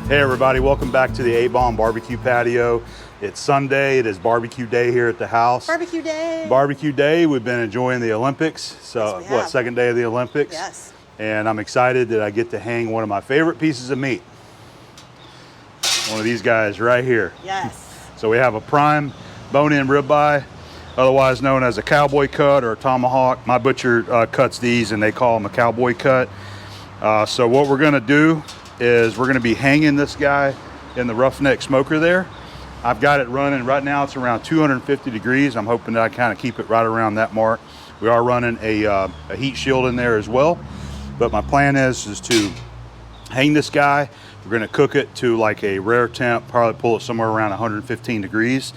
Hey everybody, welcome back to the A-Bomb Barbecue Patio. It's Sunday, it is barbecue day here at the house. Barbecue day. Barbecue day, we've been enjoying the Olympics. So Yes, second day of the Olympics? Yes. And I'm excited that I get to hang one of my favorite pieces of meat. One of these guys right here. Yes. So we have a prime bone-in ribeye, otherwise known as a cowboy cut or a tomahawk. My butcher cuts these and they call them a cowboy cut. So what we're gonna do is we're gonna be hanging this guy in the Roughneck smoker there. I've got it running, right now it's around 250 degrees. I'm hoping that I kind of keep it right around that mark. We are running a heat shield in there as well. But my plan is to hang this guy. We're gonna cook it to like a rare temp, probably pull it somewhere around 115 degrees.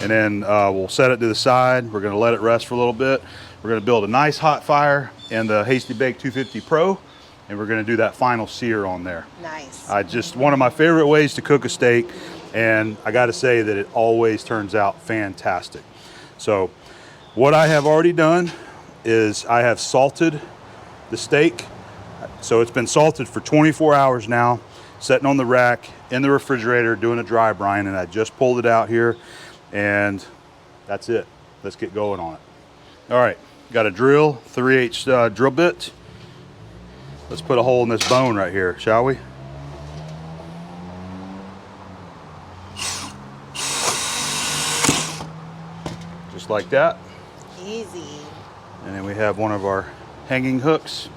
And then we'll set it to the side. We're gonna let it rest for a little bit. We're gonna build a nice hot fire in the Hasty Bake 250 Pro. And we're gonna do that final sear on there. Nice. One of my favorite ways to cook a steak, and I gotta say that it always turns out fantastic. So what I have already done is I have salted the steak. So it's been salted for 24 hours now, sitting on the rack in the refrigerator doing a dry brine, and I just pulled it out here, and that's it. Let's get going on it. All right, got a drill, 3/8 drill bit. Let's put a hole in this bone right here, shall we? Just like that. Easy. And then we have one of our hanging hooks.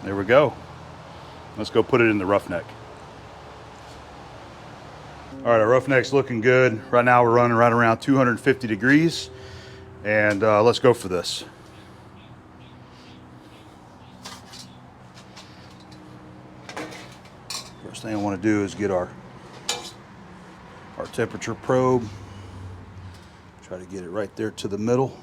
There we go. Let's go put it in the Roughneck. All right, our Roughneck's looking good. Right now we're running right around 250 degrees. And let's go for this. First thing I want to do is get our temperature probe. Try to get it right there to the middle.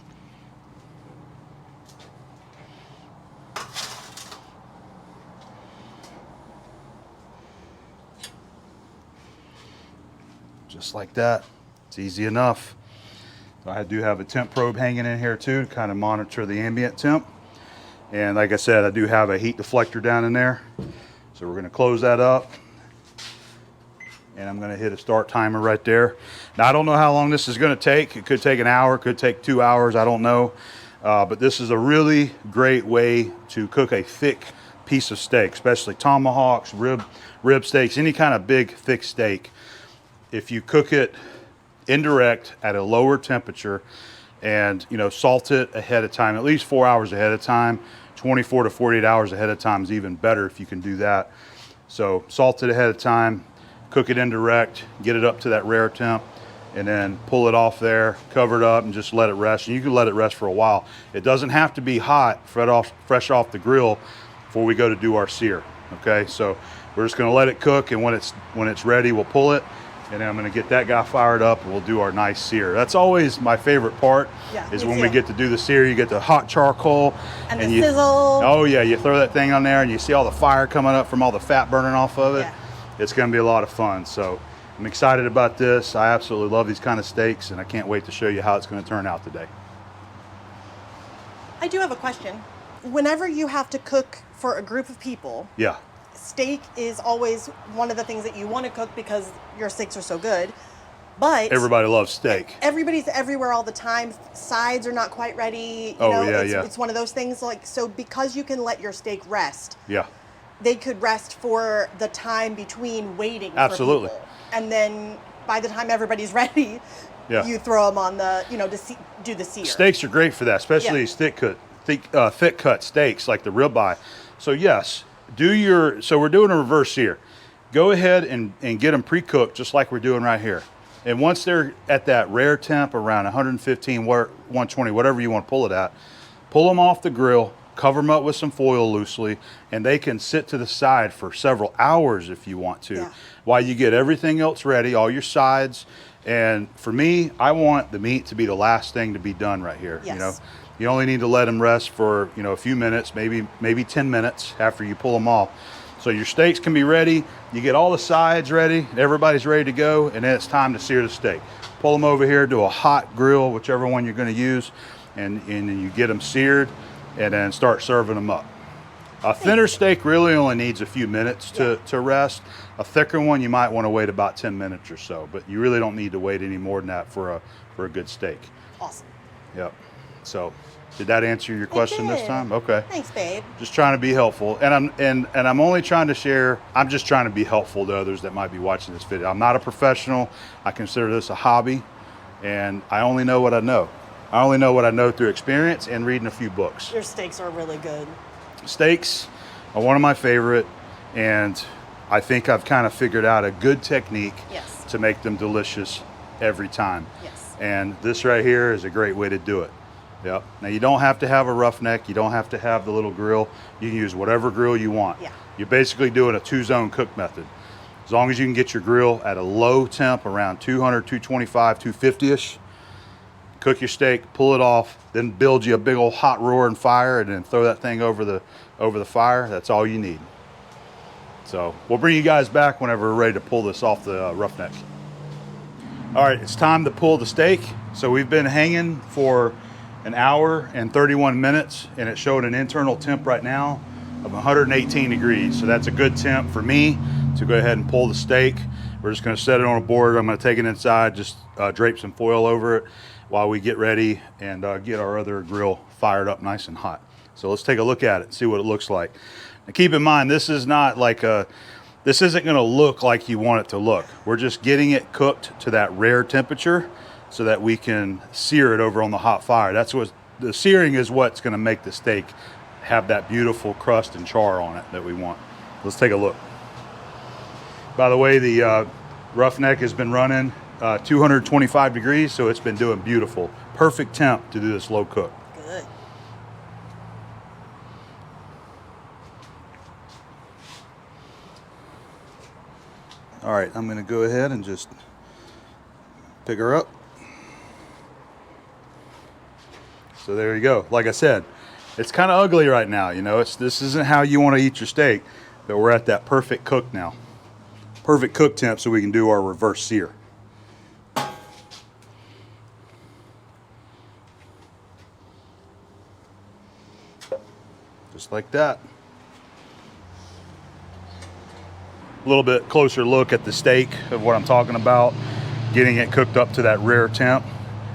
Just like that. It's easy enough. I do have a temp probe hanging in here too to kind of monitor the ambient temp. And like I said, I do have a heat deflector down in there. So we're going to close that up. And I'm going to hit a start timer right there. Now I don't know how long this is going to take. It could take an hour, could take 2 hours, I don't know. But this is a really great way to cook a thick piece of steak, especially tomahawks, rib steaks, any kind of big thick steak. If you cook it indirect at a lower temperature and salt it ahead of time, at least 4 hours ahead of time, 24 to 48 hours ahead of time is even better if you can do that. So salt it ahead of time, cook it indirect, get it up to that rare temp, and then pull it off there, cover it up, and just let it rest. And you can let it rest for a while. It doesn't have to be hot, fresh off the grill before we go to do our sear. Okay, so we're just gonna let it cook, and when it's ready, we'll pull it. And then I'm gonna get that guy fired up and we'll do our nice sear. That's always my favorite part, is when we get to do the sear. You get the hot charcoal. And the sizzle. Oh yeah, you throw that thing on there and you see all the fire coming up from all the fat burning off of it. Yeah. It's gonna be a lot of fun. So I'm excited about this. I absolutely love these kind of steaks and I can't wait to show you how it's gonna turn out today. I do have a question. Whenever you have to cook for a group of people, Yeah. steak is always one of the things that you want to cook because your steaks are so good. But Everybody loves steak. everybody's everywhere all the time. Sides are not quite ready. It's one of those things so because you can let your steak rest. Yeah. They could rest for the time between waiting Absolutely. for people. And then by the time everybody's ready, Yeah. you throw them on the, do the sear. Steaks are great for that, especially these thick cut steaks like the ribeye. So yes, so we're doing a reverse sear. Go ahead and get them pre-cooked just like we're doing right here. And once they're at that rare temp around 115, 120, whatever you want to pull it at, pull them off the grill, cover them up with some foil loosely, and they can sit to the side for several hours if you want to, while you get everything else ready, all your sides. And for me, I want the meat to be the last thing to be done right here. Yes. You only need to let them rest for a few minutes, maybe 10 minutes after you pull them off. So your steaks can be ready. You get all the sides ready, everybody's ready to go, and then it's time to sear the steak. Pull them over here to a hot grill, whichever one you're going to use, and you get them seared, and then start serving them up. A thinner steak really only needs a few minutes to rest. A thicker one, you might want to wait about 10 minutes or so, but you really don't need to wait any more than that for a good steak. Awesome. Yep. So, did that answer your question this time? Okay. Thanks, babe. Just trying to be helpful, and I'm only trying to share. I'm just trying to be helpful to others that might be watching this video. I'm not a professional. I consider this a hobby, and I only know what I know. I only know what I know through experience and reading a few books. Your steaks are really good. Steaks are one of my favorite, and I think I've kind of figured out a good technique to make them delicious every time. Yes. And this right here is a great way to do it. Yep. Now you don't have to have a roughneck. You don't have to have the little grill. You can use whatever grill you want. Yeah. You're basically doing a 2-zone cook method. As long as you can get your grill at a low temp, around 200, 225, 250-ish, cook your steak, pull it off, then build you a big old hot roaring fire, and then throw that thing over the fire. That's all you need. So we'll bring you guys back whenever we're ready to pull this off the roughneck. All right, it's time to pull the steak. So we've been hanging for an hour and 31 minutes, and it showed an internal temp right now of 118 degrees. So that's a good temp for me to go ahead and pull the steak. We're just gonna set it on a board. I'm gonna take it inside, just drape some foil over it while we get ready and get our other grill fired up nice and hot. So let's take a look at it, see what it looks like. Now keep in mind, this is not like this isn't gonna look like you want it to look. We're just getting it cooked to that rare temperature so that we can sear it over on the hot fire. That's what the searing is, what's gonna make the steak have that beautiful crust and char on it that we want. Let's take a look. By the way, the Roughneck has been running 225 degrees, so it's been doing beautiful. Perfect temp to do this low cook. Good. All right, I'm gonna go ahead and just pick her up. So there you go. Like I said, it's kind of ugly right now, you know. This isn't how you want to eat your steak, but we're at that perfect cook now. Perfect cook temp so we can do our reverse sear. Just like that. A little bit closer look at the steak of what I'm talking about. Getting it cooked up to that rare temp.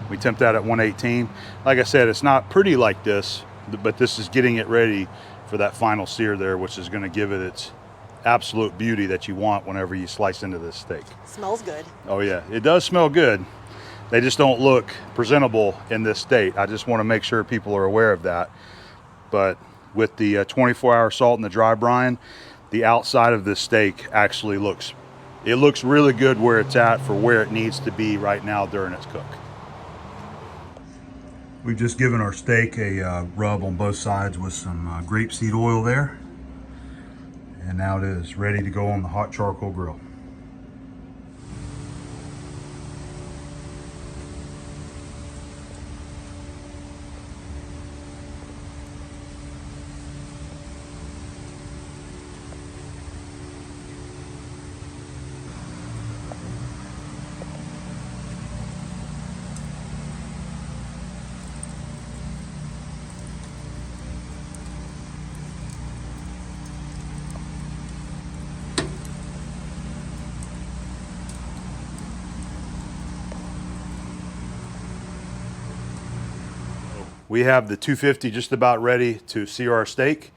We temp that at 118. Like I said, it's not pretty like this, but this is getting it ready for that final sear there, which is going to give it its absolute beauty that you want whenever you slice into this steak. Smells good. Oh yeah, it does smell good. They just don't look presentable in this state. I just want to make sure people are aware of that. But with the 24-hour salt and the dry brine, the outside of this steak actually looks really good where it's at for where it needs to be right now during its cook. We've just given our steak a rub on both sides with some grapeseed oil there. And now it is ready to go on the hot charcoal grill. We have the 250 just about ready to sear our steak.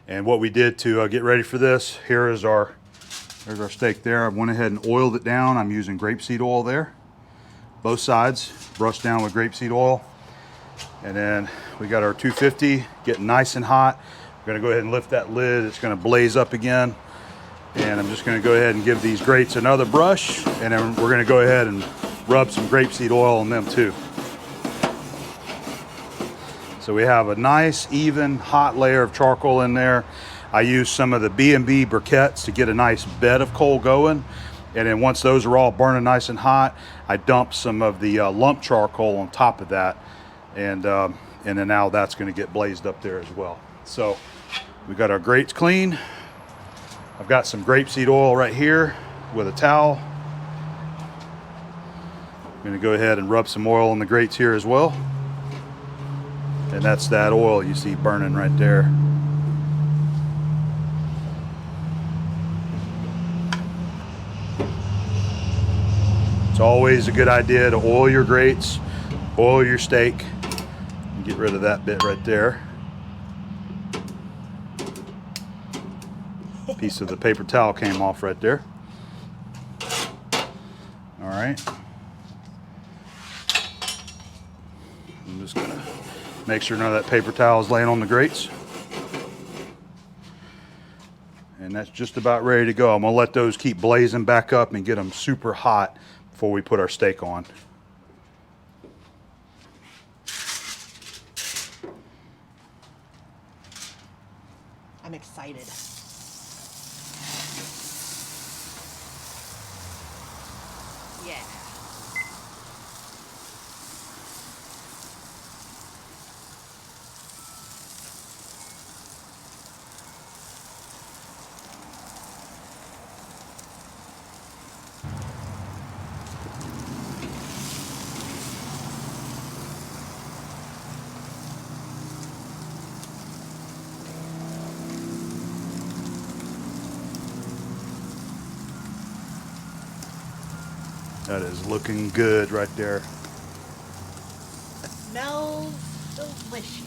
And what we did to get ready for this, there's our steak there. I went ahead and oiled it down. I'm using grapeseed oil there. Both sides, brushed down with grapeseed oil. And then we got our 250 getting nice and hot. We're gonna go ahead and lift that lid. It's gonna blaze up again. And I'm just gonna go ahead and give these grates another brush. And then we're gonna go ahead and rub some grapeseed oil on them too. So we have a nice, even, hot layer of charcoal in there. I use some of the B&B briquettes to get a nice bed of coal going. And then once those are all burning nice and hot, I dump some of the lump charcoal on top of that. And then now that's gonna get blazed up there as well. So we got our grates clean. I've got some grapeseed oil right here with a towel. I'm gonna go ahead and rub some oil on the grates here as well. And that's that oil you see burning right there. always a good idea to oil your grates, oil your steak. Get rid of that bit right there. Piece of the paper towel came off right there. All right. I'm just gonna make sure none of that paper towel is laying on the grates. And that's just about ready to go. I'm gonna let those keep blazing back up and get them super hot before we put our steak on. I'm excited. Yeah. That is looking good right there. Smells delicious.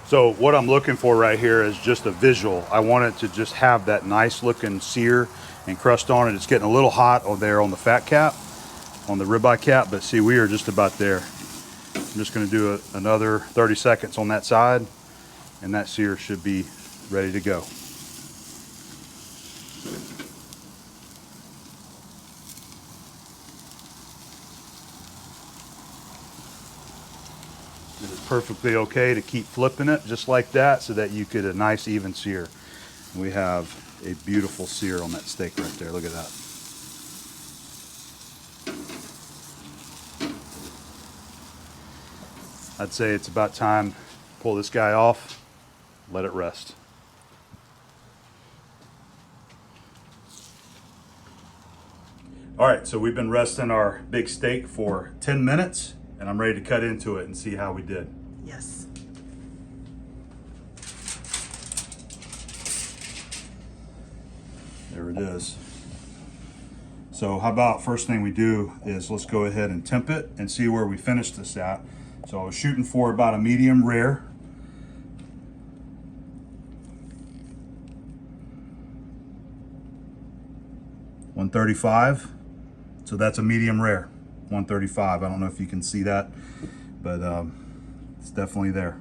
So what I'm looking for right here is just a visual. I want it to just have that nice looking sear and crust on it. It's getting a little hot on there on the fat cap, on the ribeye cap, but see, we are just about there. I'm just gonna do another 30 seconds on that side, and that sear should be ready to go. It is perfectly okay to keep flipping it just like that so that you get a nice even sear. We have a beautiful sear on that steak right there. Look at that. I'd say it's about time to pull this guy off, let it rest. All right, so we've been resting our big steak for 10 minutes, and I'm ready to cut into it and see how we did. Yes. There it is. So how about first thing we do is let's go ahead and temp it and see where we finish this at. So I was shooting for about a medium rare. $135. So that's a medium rare. $135. I don't know if you can see that, but it's definitely there.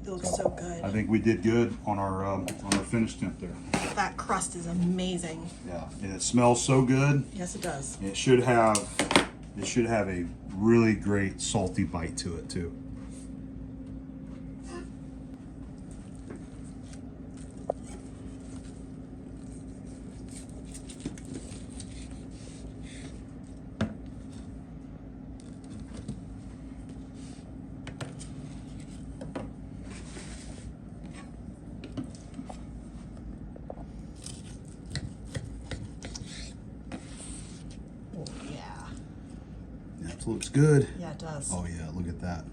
It looks so good. I think we did good on our finish temp there. That crust is amazing. Yeah, and it smells so good. Yes, it does. It should have a really great salty bite to it too. That looks good. Yeah, it does. Oh yeah, look at that.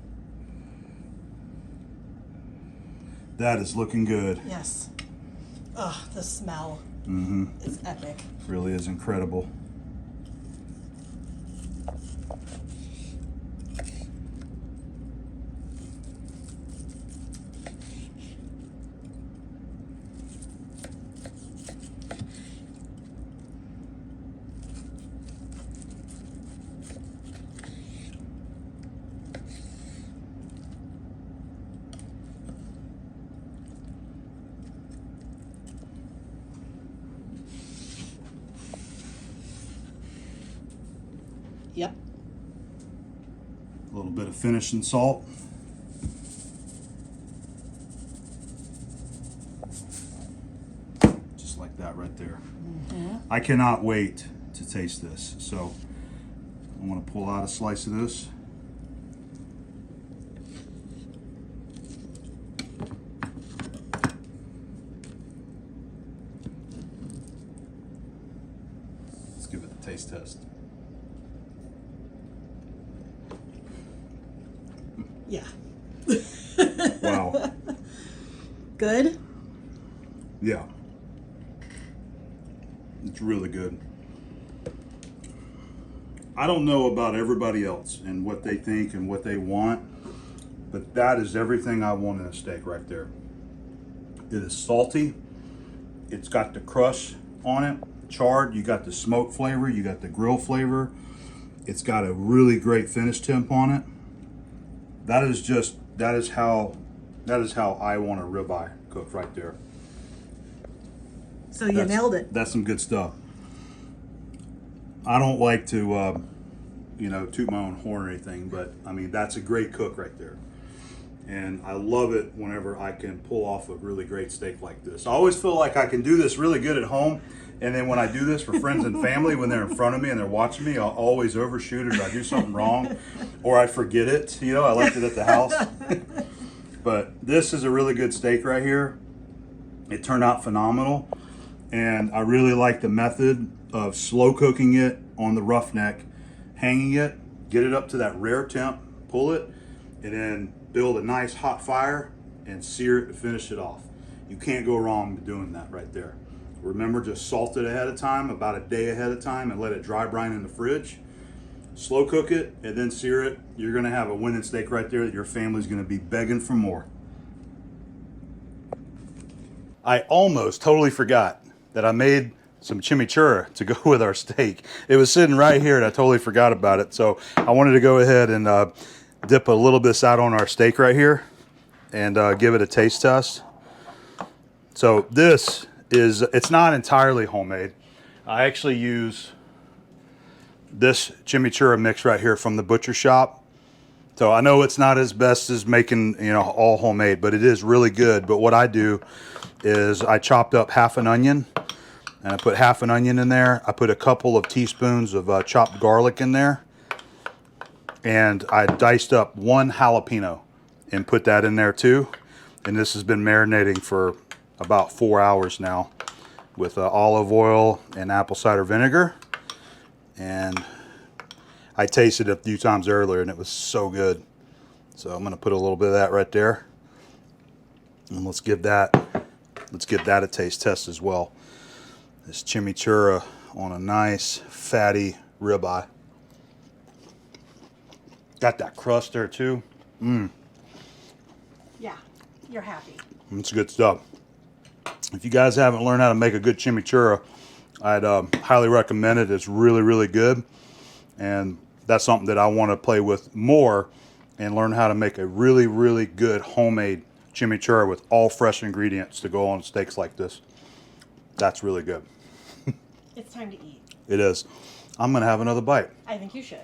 That is looking good. Yes. Ugh, the smell. It's epic. Really is incredible. Yep. A little bit of finishing salt. Just like that right there. I cannot wait to taste this. So I'm going to pull out a slice of this. Let's give it a taste test. Yeah. Wow. Good? Yeah. It's really good. I don't know about everybody else and what they think and what they want, but that is everything I want in a steak right there. It is salty. It's got the crust on it, charred. You got the smoke flavor. You got the grill flavor. It's got a really great finish temp on it. That is how I want a ribeye cooked right there. So you nailed it. That's some good stuff. I don't like to, toot my own horn or anything, but I mean, that's a great cook right there. And I love it whenever I can pull off a really great steak like this. I always feel like I can do this really good at home. And then when I do this for friends and family, when they're in front of me and they're watching me, I'll always overshoot it or I do something wrong or I forget it. I left it at the house. But this is a really good steak right here. It turned out phenomenal. And I really like the method of slow cooking it on the Roughneck, hanging it, get it up to that rare temp, pull it, and then build a nice hot fire and sear it to finish it off. You can't go wrong with doing that right there. Remember, just salt it ahead of time, about a day ahead of time, and let it dry brine in the fridge. Slow cook it and then sear it. You're gonna have a winning steak right there that your family's gonna be begging for more. I almost totally forgot that I made some chimichurri to go with our steak. It was sitting right here and I totally forgot about it. So I wanted to go ahead and dip a little bit out on our steak right here and give it a taste test. So this is, it's not entirely homemade. I actually use this chimichurri mix right here from the butcher shop. So I know it's not as best as making, all homemade, but it is really good. But what I do is I chopped up half an onion and I put half an onion in there. I put a couple of teaspoons of chopped garlic in there. And I diced up one jalapeno and put that in there too. And this has been marinating for about 4 hours now with olive oil and apple cider vinegar. And I tasted it a few times earlier and it was so good. So I'm gonna put a little bit of that right there. And let's give that a taste test as well. This chimichurri on a nice fatty ribeye. Got that crust there too. Yeah, you're happy. It's good stuff. If you guys haven't learned how to make a good chimichurri, I'd highly recommend it. It's really, really good. And that's something that I want to play with more and learn how to make a really, really good homemade chimichurri with all fresh ingredients to go on steaks like this. That's really good. It's time to eat. It is. I'm going to have another bite. I think you should.